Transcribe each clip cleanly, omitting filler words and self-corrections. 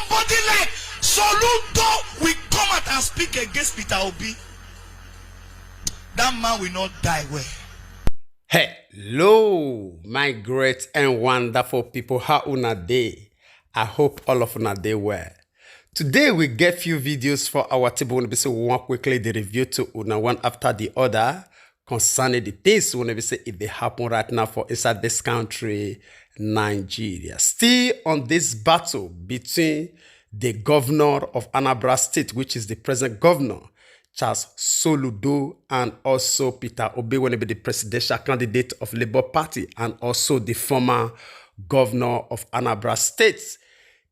somebody like Soludo will come out and speak against Peter Obi, that man will not die well. Hello, my great and wonderful people. How una day? I hope all of una day well. Today we get few videos for our table. We say we want quickly the review to una one after the other concerning the things we say if they happen right now for inside this country, Nigeria. Still on this battle between the governor of Anambra State, which is the present governor, Charles Soludo, and also Peter Obi, when he be the presidential candidate of Labour Party, and also the former governor of Anambra State.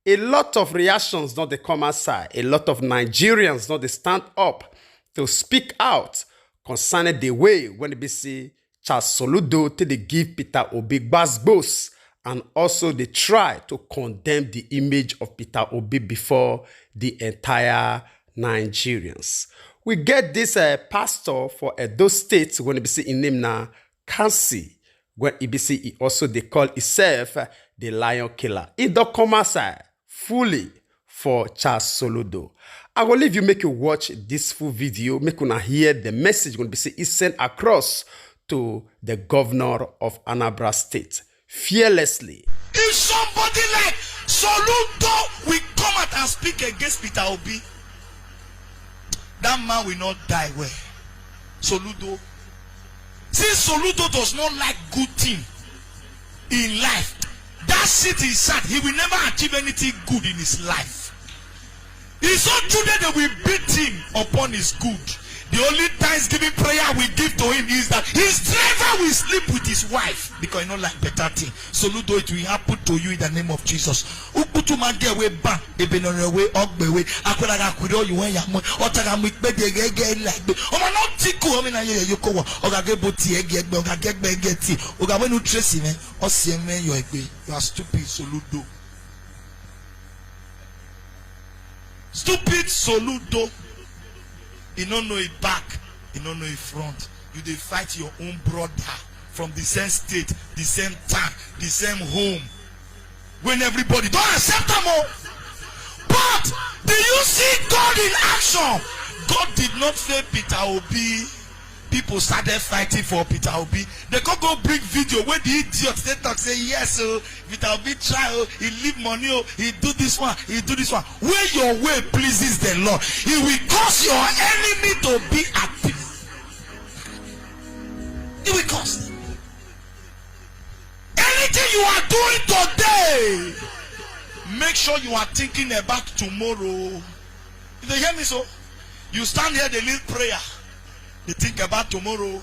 A lot of reactions not they come outside. A lot of Nigerians not they stand up to speak out concerning the way when they see Charles Soludo to they give Peter Obi gbas, and also they try to condemn the image of Peter Obi before the entire Nigerians. We get this pastor for Edo State when he see in name na Kansi, when he see he also they call himself the lion killer. It don't come outside fully for Charles Soludo. I will leave you, make you watch this full video, make you hear the message when he sent across to the governor of Anambra State fearlessly. If somebody like Soludo will come out and speak against Peter Obi, that man will not die well. Soludo. Since Soludo does not like good thing in life, that shit is sad. He will never achieve anything good in his life. It's so true that they will beat him upon his good. The only thanksgiving prayer we give to him is that his driver will sleep with his wife because he not like better thing. Soludo, it will happen to you in the name of Jesus. You will not you are stupid, Soludo. Stupid Soludo. You don't know it back, you don't know it front. You dey fight your own brother from the same state, the same town, the same home. When everybody don't accept them all. But do you see God in action? God did not fail Peter Obi. People started fighting for Peter Obi. They could go bring video where the idiots they talk say yes, Peter Obi try, he leave money, he do this one, he do this one. Where your way pleases the Lord, he will cause your enemy to be at peace. He will cause them. Anything you are doing today, make sure you are thinking about tomorrow. If they hear me so, you stand here, they lead prayer. They think about tomorrow.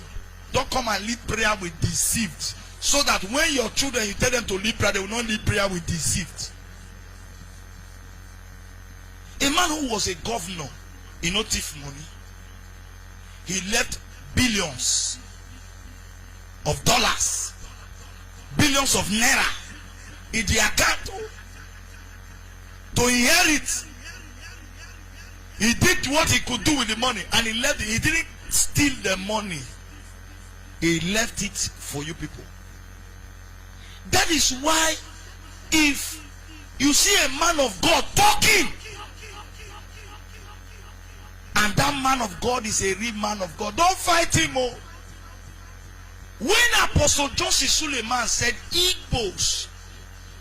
Don't come and lead prayer with deceived. So that when your children, you tell them to lead prayer, they will not lead prayer with deceived. A man who was a governor, he no thief money. He left billions of dollars, billions of naira in the account to inherit. He did what he could do with the money, and he left it. He didn't steal the money. He left it for you people. That is why if you see a man of God talking, and that man of God is a real man of God, don't fight him. Oh. When Apostle Joseph Suleiman said Igbos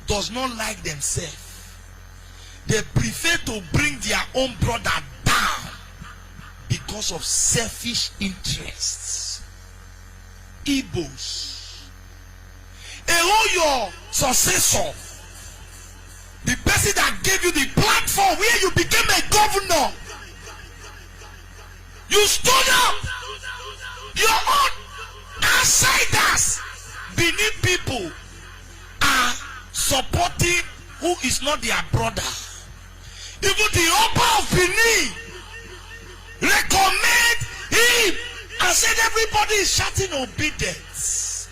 does not like themselves, they prefer to bring their own brother down because of selfish interests. Igbos. Your successor, the person that gave you the platform where you became a governor, you stood up. Your own outsiders beneath people are supporting who is not their brother. Even the Oba of Benin recommend him and said everybody is shouting obedience.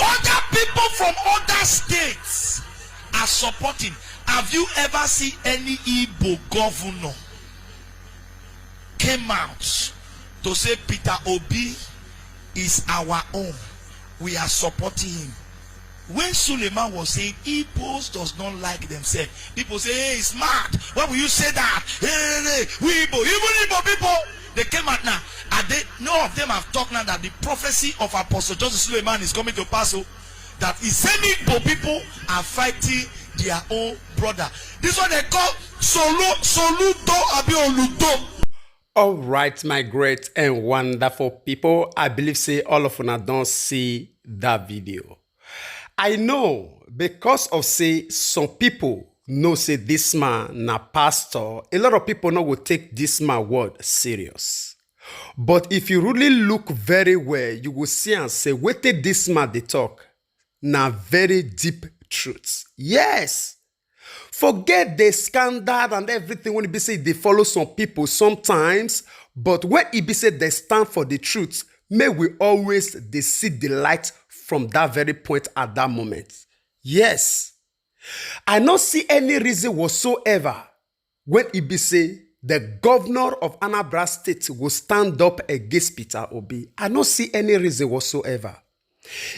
Other people from other states are supporting. Have you ever seen any Igbo governor came out to say Peter Obi is our own? We are supporting him. when Suleiman was saying Igbos does not like themselves, people say, hey, it's mad. Why will you say that? Hey, we Igbo, even Igbo people, they came out now. And they, none of them have talked now that the prophecy of Apostle Joseph Suleiman is coming to pass. So that is same Igbo people are fighting their own brother. This is what they call Soludo Abi Oludo. All right, my great and wonderful people. I believe say all of una don't see that video. I know because of say some people know say this man na pastor. A lot of people know will take this man word serious. But if you really look very well, you will see and say, wait till this man they talk. Na very deep truths. Yes. Forget the scandal and everything when it be say they follow some people sometimes, but when it be say they stand for the truth, may we always they see the light from that very point at that moment. Yes. I not see any reason whatsoever when it be say the governor of Anambra State will stand up against Peter Obi. I not see any reason whatsoever.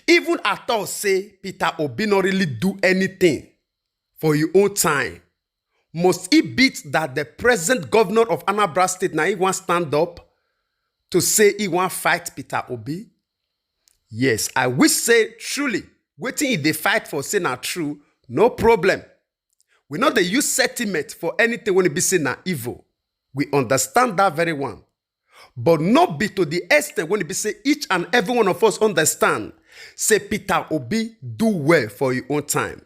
Even at all say Peter Obi not really do anything for your own time. Must it beat that the present governor of Anambra State now he want stand up to say he want fight Peter Obi? Yes, I wish say truly, waiting if they fight for say na true, no problem. We know they use sentiment for anything when it be say na evil. We understand that very one. But not be to the extent when it be say each and every one of us understand, say Peter Obi do well for your own time.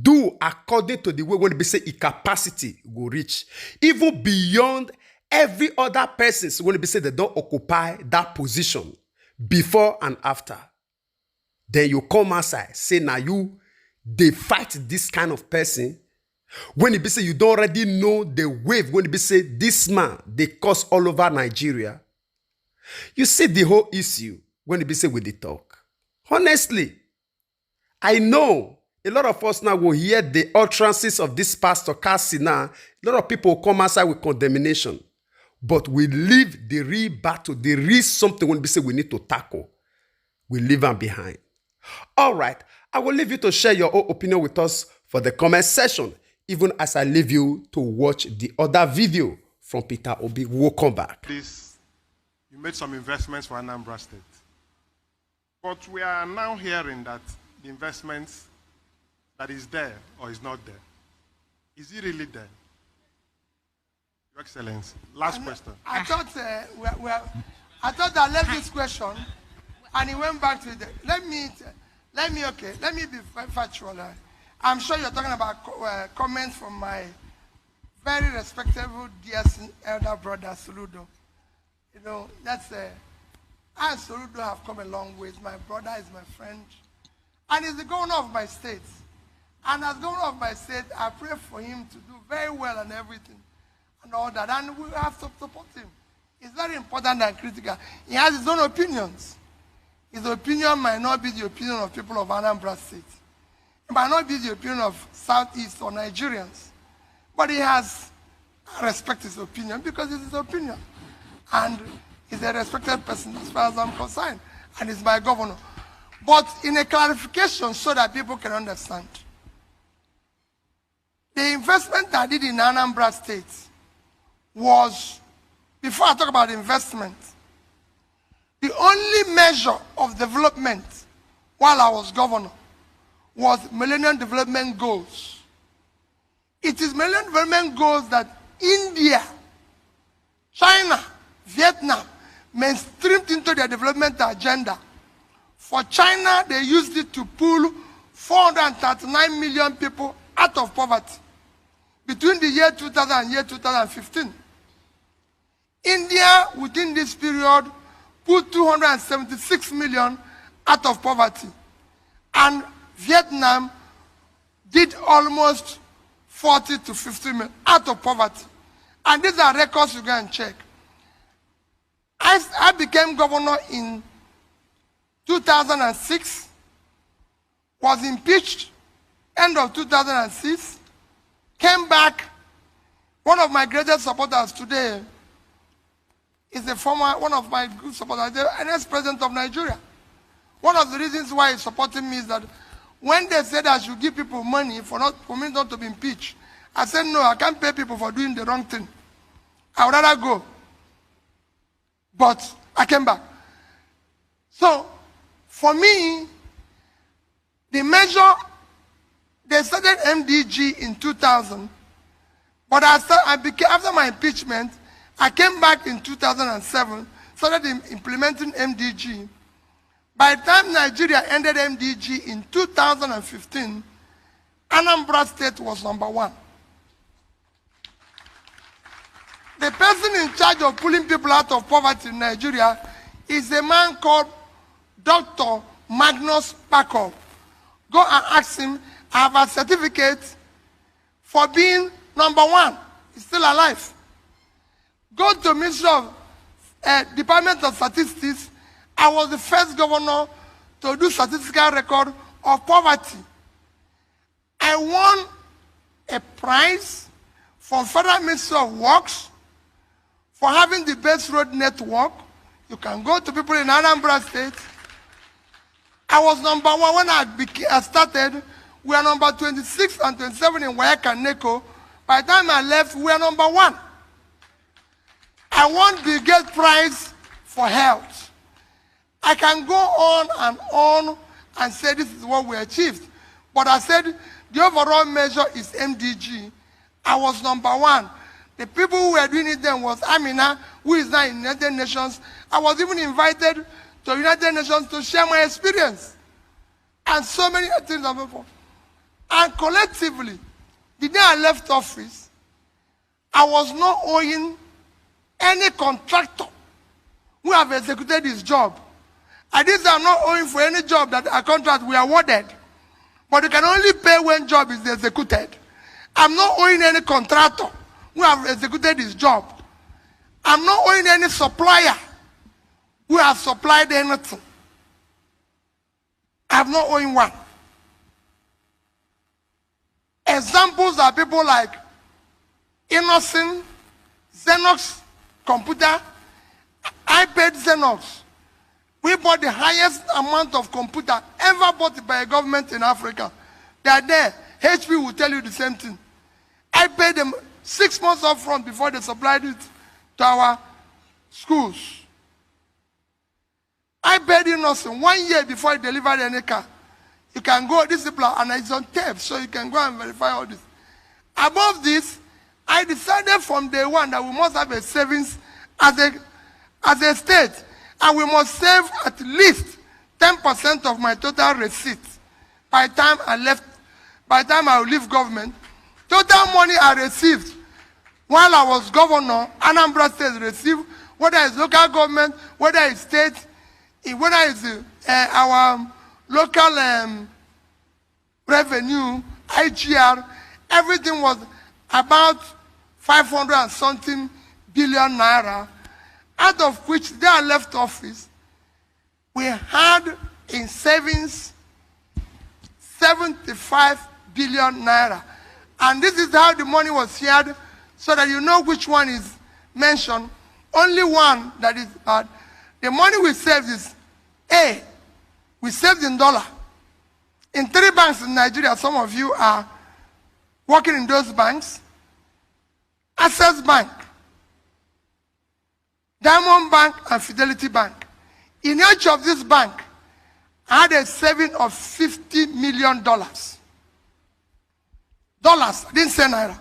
Do according to the way when it be say his capacity go reach. Even beyond every other person when it be say they don't occupy that position before and after. Then you come outside, say now you, they fight this kind of person. When it be say you don't already know the wave, when it be say this man, they cause all over Nigeria. You see the whole issue when it be say with the talk. Honestly, I know a lot of us now will hear the utterances of this pastor Cassie now. A lot of people will come outside with condemnation. But we leave the real battle, the real something when we say we need to tackle. We leave them behind. All right, I will leave you to share your own opinion with us for the comment section, even as I leave you to watch the other video from Peter Obi. We'll come back. Please, you made some investments for Anambra State. But we are now hearing that the investments that is there or is not there. Is it really there? Your Excellency, last question. I thought I thought I left this question and he went back to the. Let me be factual. I'm sure you're talking about comments from my very respectable dear elder brother Soludo. You know, that's I and Soludo have come a long way. My brother is my friend. And he's the governor of my state. And as governor of my state, I pray for him to do very well and everything. And all that. And we have to support him. It's very important and critical. He has his own opinions. His opinion might not be the opinion of people of Anambra State. It might not be the opinion of Southeast or Nigerians. But he has, I respect his opinion because it's his opinion. And he's a respected person as far as I'm concerned. And he's my governor. But in a clarification so that people can understand. The investment I did in Anambra State was, before I talk about investment, the only measure of development while I was governor was Millennium Development Goals. It is Millennium Development Goals that India, China, Vietnam mainstreamed into their development agenda. For China, they used it to pull 439 million people out of poverty between the year 2000 and year 2015. India, within this period, put 276 million out of poverty. And Vietnam did almost 40 to 50 million out of poverty. And these are records you go and check. I became governor in 2006, was impeached end of 2006, came back. One of my greatest supporters today is one of my good supporters, the next president of Nigeria. One of the reasons why he's supporting me is that When they said I should give people money for me not to be impeached, I said, no, I can't pay people for doing the wrong thing. I would rather go. But I came back. So, for me, the measure, they started MDG in 2000, but after my impeachment, I came back in 2007, started implementing MDG. By the time Nigeria ended MDG in 2015, Anambra State was #1. The person in charge of pulling people out of poverty in Nigeria is a man called Dr. Magnus Pakov. Go and ask him. I have a certificate for being #1. He's still alive. Go to Ministry of Department of Statistics. I was the first governor to do statistical record of poverty. I won a prize from Federal Ministry of Works for having the best road network. You can go to people in Anambra State. I was #1 when I started. We are number 26 and 27 in Wayaka and Neko. By the time I left, we are #1. I won the Gates Prize for health. I can go on and say this is what we achieved. But I said the overall measure is MDG. I was #1. The people who were doing it then was Amina, who is now in United Nations. I was even invited to United Nations to share my experience. And so many things. And collectively, the day I left office, I was not owing any contractor who have executed his job. I did say I'm not owing for any job that a contract we awarded. But you can only pay when job is executed. I'm not owing any contractor who have executed his job. I'm not owing any supplier who has supplied anything. I'm not owing one. Examples are people like Innocent, Xerox computer. I paid Xerox. We bought the highest amount of computer ever bought by a government in Africa. They are there. HP will tell you the same thing. I paid them 6 months up front before they supplied it to our schools. I paid Innocent 1 year before he delivered any car. You can go, this is and it's on tape, so you can go and verify all this. Above this, I decided from day one that we must have a savings as a state, and we must save at least 10% of my total receipts by the time I leave government. Total money I received while I was governor, Anambra State received, whether it's local government, whether it's state, whether it's our local revenue, IGR, everything was about 500 and something billion naira, out of which they are left office. We had in savings 75 billion naira. And this is how the money was shared, so that you know which one is mentioned. Only one that is bad. The money we saved is A. We saved in dollar. In 3 banks in Nigeria, some of you are working in those banks. Access Bank, Diamond Bank, and Fidelity Bank. In each of these banks, I had a saving of $50 million. Dollars, I didn't say naira.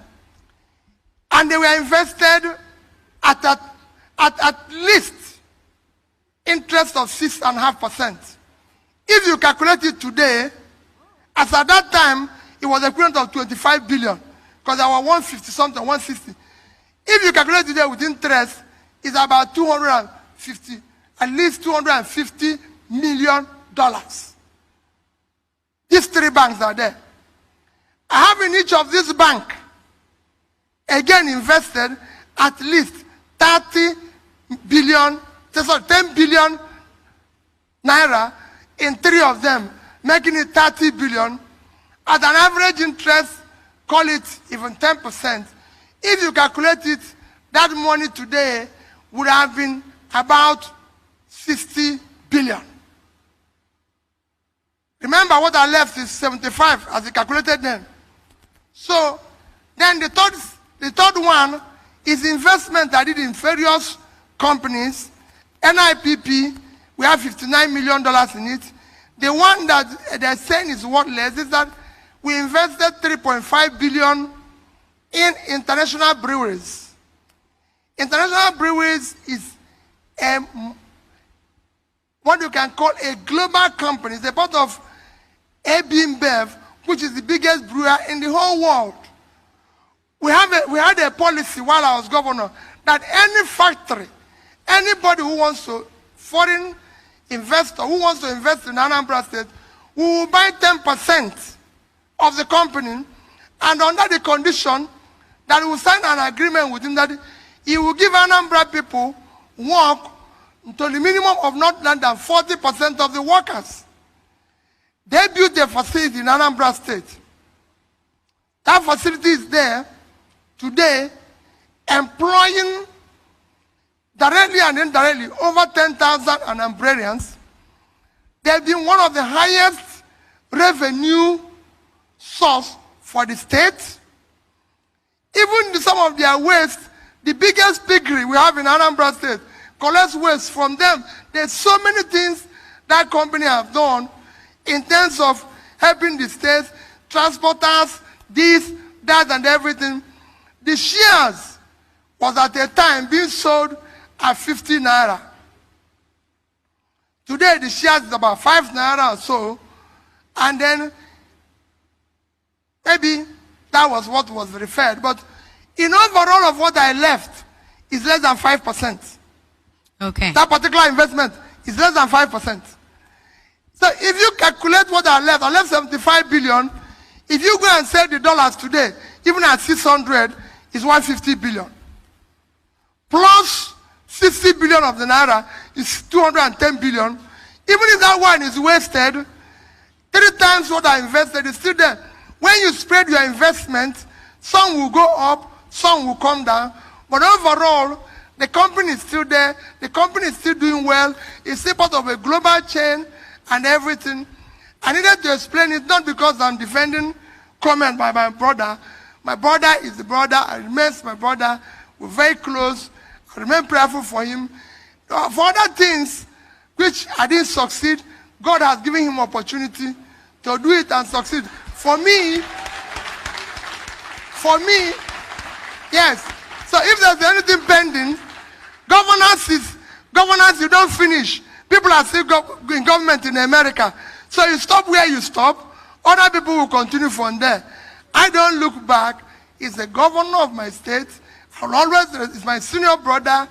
And they were invested at least interest of 6.5%. If you calculate it today, as at that time, it was equivalent of 25 billion. Because our 150 something, 160. If you calculate today with interest, it's about 250, at least $250 million. These 3 banks are there. I have in each of these banks, again invested at least 10 billion naira in 3 of them, making it 30 billion. At an average interest, call it even 10%. If you calculate it, that money today would have been about 60 billion. Remember what I left is 75 as I calculated then. So then the third one is investment I did in various companies. NIPP, we have $59 million in it. The one that they're saying is worthless is that we invested $3.5 billion in international breweries. International breweries is what you can call a global company. It's a part of AB InBev, which is the biggest brewer in the whole world. We had a policy while I was governor that any factory, anybody who wants to, foreign investor who wants to invest in Anambra State, we will buy 10% of the company, and under the condition that we will sign an agreement with him that he will give Anambra people work to the minimum of not less than 40% of the workers. They built a facility in Anambra State. That facility is there today, employing directly and indirectly over 10,000 Anambrarians. They've been one of the highest revenue source for the state. Even some of their waste, the biggest piggery we have in Anambra State, collects waste from them. There's so many things that company have done in terms of helping the state, transporters, this, that, and everything. The shares was at a time being sold at 50 naira. Today the shares is about 5 naira or so, and then maybe that was what was referred. But in overall of what I left is less than 5%. Okay. That particular investment is less than 5%. So if you calculate what I left 75 billion. If you go and sell the dollars today, even at 600, it's 150 billion. Plus 60 billion of the naira is 210 billion. Even if that one is wasted, 3 times what I invested is still there. When you spread your investment, some will go up, some will come down. But overall, the company is still there. The company is still doing well. It's still part of a global chain and everything. I needed to explain it not because I'm defending comment by my brother. My brother is the brother. I remain my brother. We're very close. I remain prayerful for him. For other things which I didn't succeed, God has given him opportunity to do it and succeed. For me, yes. So if there's anything pending, governance you don't finish. People are still in government in America. So you stop where you stop. Other people will continue from there. I don't look back. He's the governor of my state. I'll always, he's my senior brother.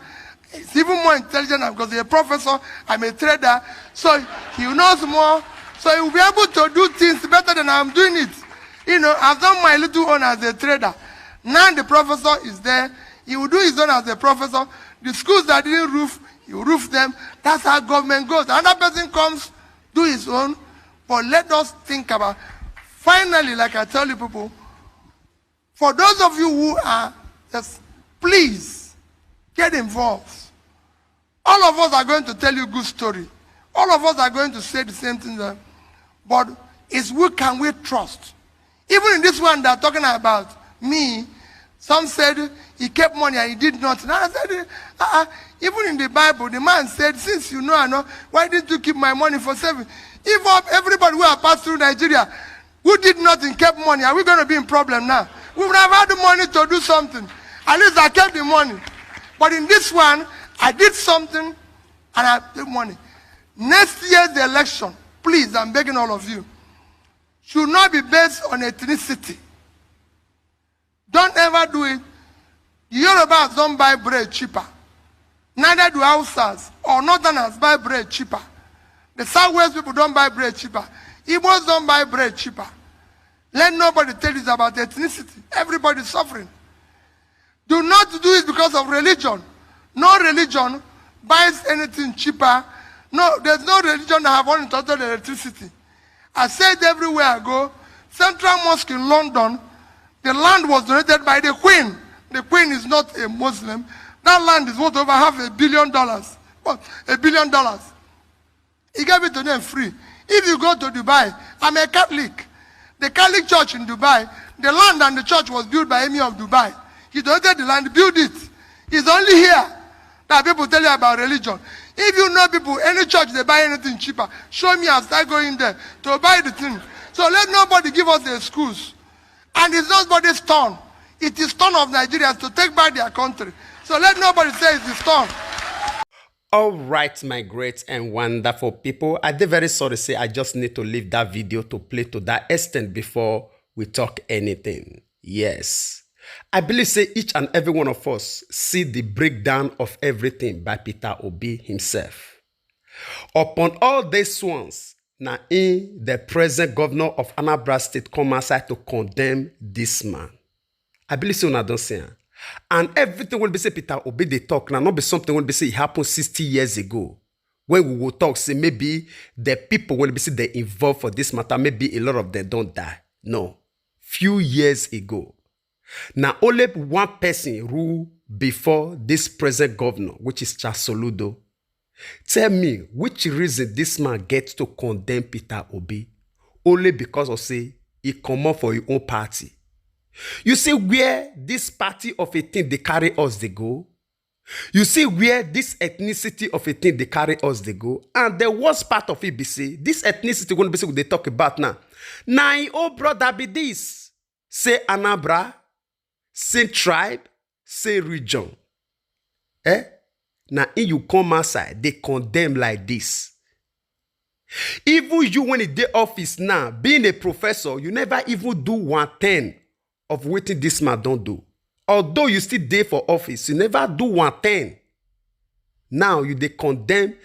He's even more intelligent because he's a professor. I'm a trader. So he knows more. So he will be able to do things better than I'm doing it. You know, I've done my little own as a trader. Now the professor is there. He will do his own as a professor. The schools that didn't roof, he will roof them. That's how government goes. Another person comes, do his own. But let us think about, finally, like I tell you people, for those of you who are, just please get involved. All of us are going to tell you good story. All of us are going to say the same thing. But it's who can we trust? Even in this one they're talking about me, some said he kept money and he did nothing. And I said, even in the Bible, the man said, since you know I know, why didn't you keep my money for saving? If everybody who have passed through Nigeria, who did nothing, kept money, are we going to be in problem now? We would have had the money to do something. At least I kept the money. But in this one, I did something and I took money. Next year's election, please, I'm begging all of you, should not be based on ethnicity. Don't ever do it. The Yorubas don't buy bread cheaper. Neither do Hausas or Northerners buy bread cheaper. The Southwest people don't buy bread cheaper. Igbos don't buy bread cheaper. Let nobody tell you about ethnicity. Everybody is suffering. Do not do it because of religion. No religion buys anything cheaper. No, there's no religion that have uninterrupted electricity. I said everywhere I go, Central Mosque in London, the land was donated by the Queen. The Queen is not a Muslim. That land is worth over $500 million. Well, $1 billion. He gave it to them free. If you go to Dubai, I'm a Catholic. The Catholic Church in Dubai, the land and the church was built by Emir of Dubai. He donated the land, build it. It's only here that people tell you about religion. If you know people, any church, they buy anything cheaper. Show me and start going there to buy the thing. So let nobody give us the excuse. And it's not nobody's turn. It is turn of Nigerians to take back their country. So let nobody say it's his turn. All right, my great and wonderful people. I did very sorry to say I just need to leave that video to play to that extent before we talk anything. Yes. I believe say each and every one of us see the breakdown of everything by Peter Obi himself. Upon all these ones, now in the present governor of Anambra State come outside to condemn this man. I believe so una don't say. And everything will be say Peter Obi they talk now, not be something will be say it happened 60 years ago. When we will talk, say maybe the people will be say they involved for this matter, maybe a lot of them don't die. No. Few years ago. Now only one person rule before this present governor, which is Soludo. Tell me which reason this man gets to condemn Peter Obi only because of say he come up for your own party. You see where this party of a thing they carry us they go. You see where this ethnicity of a thing they carry us they go. And the worst part of it be say this ethnicity going to be say what they talk about now. Now oh brother be this. Say Anambra, say tribe, say region. Now if you come outside, they condemn like this. Even you when in the office now, being a professor, you never even do 1/10 of what this man don't do. Although you still there for office, you never do 1/10. Now you they condemn.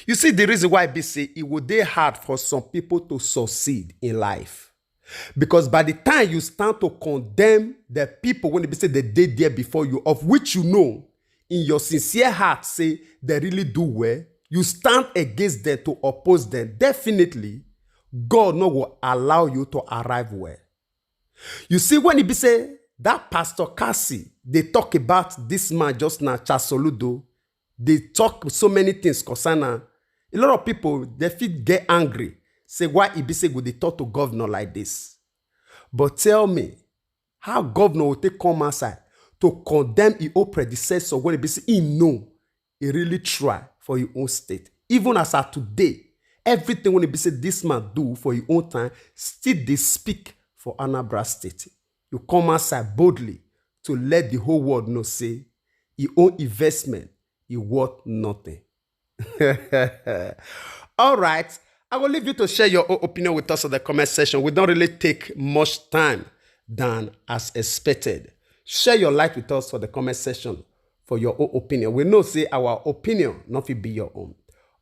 You see the reason why be say it would be hard for some people to succeed in life. Because by the time you start to condemn the people when they say they did there before you, of which you know in your sincere heart say they really do well, you stand against them to oppose them, definitely God no will allow you to arrive well. You see when he be say that Pastor Cassie, they talk about this man just now, Soludo, they talk so many things concerning. A lot of people they feel get angry, say why he be say go they talk to governor like this. But tell me, how governor will take come outside to condemn his own predecessor when he be say he know he really try for your own state. Even as of today, everything when he be say this man do for your own time, still they speak for Anambra State. You come outside boldly to let the whole world know say your own investment is worth nothing. All right. I will leave you to share your own opinion with us in the comment section. We don't really take much time than as expected. Share your light with us for the comment section for your own opinion. We know say our opinion not will be your own.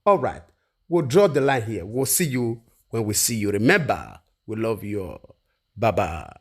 All right. We'll draw the line here. We'll see you when we see you. Remember, we love you all. Bye-bye.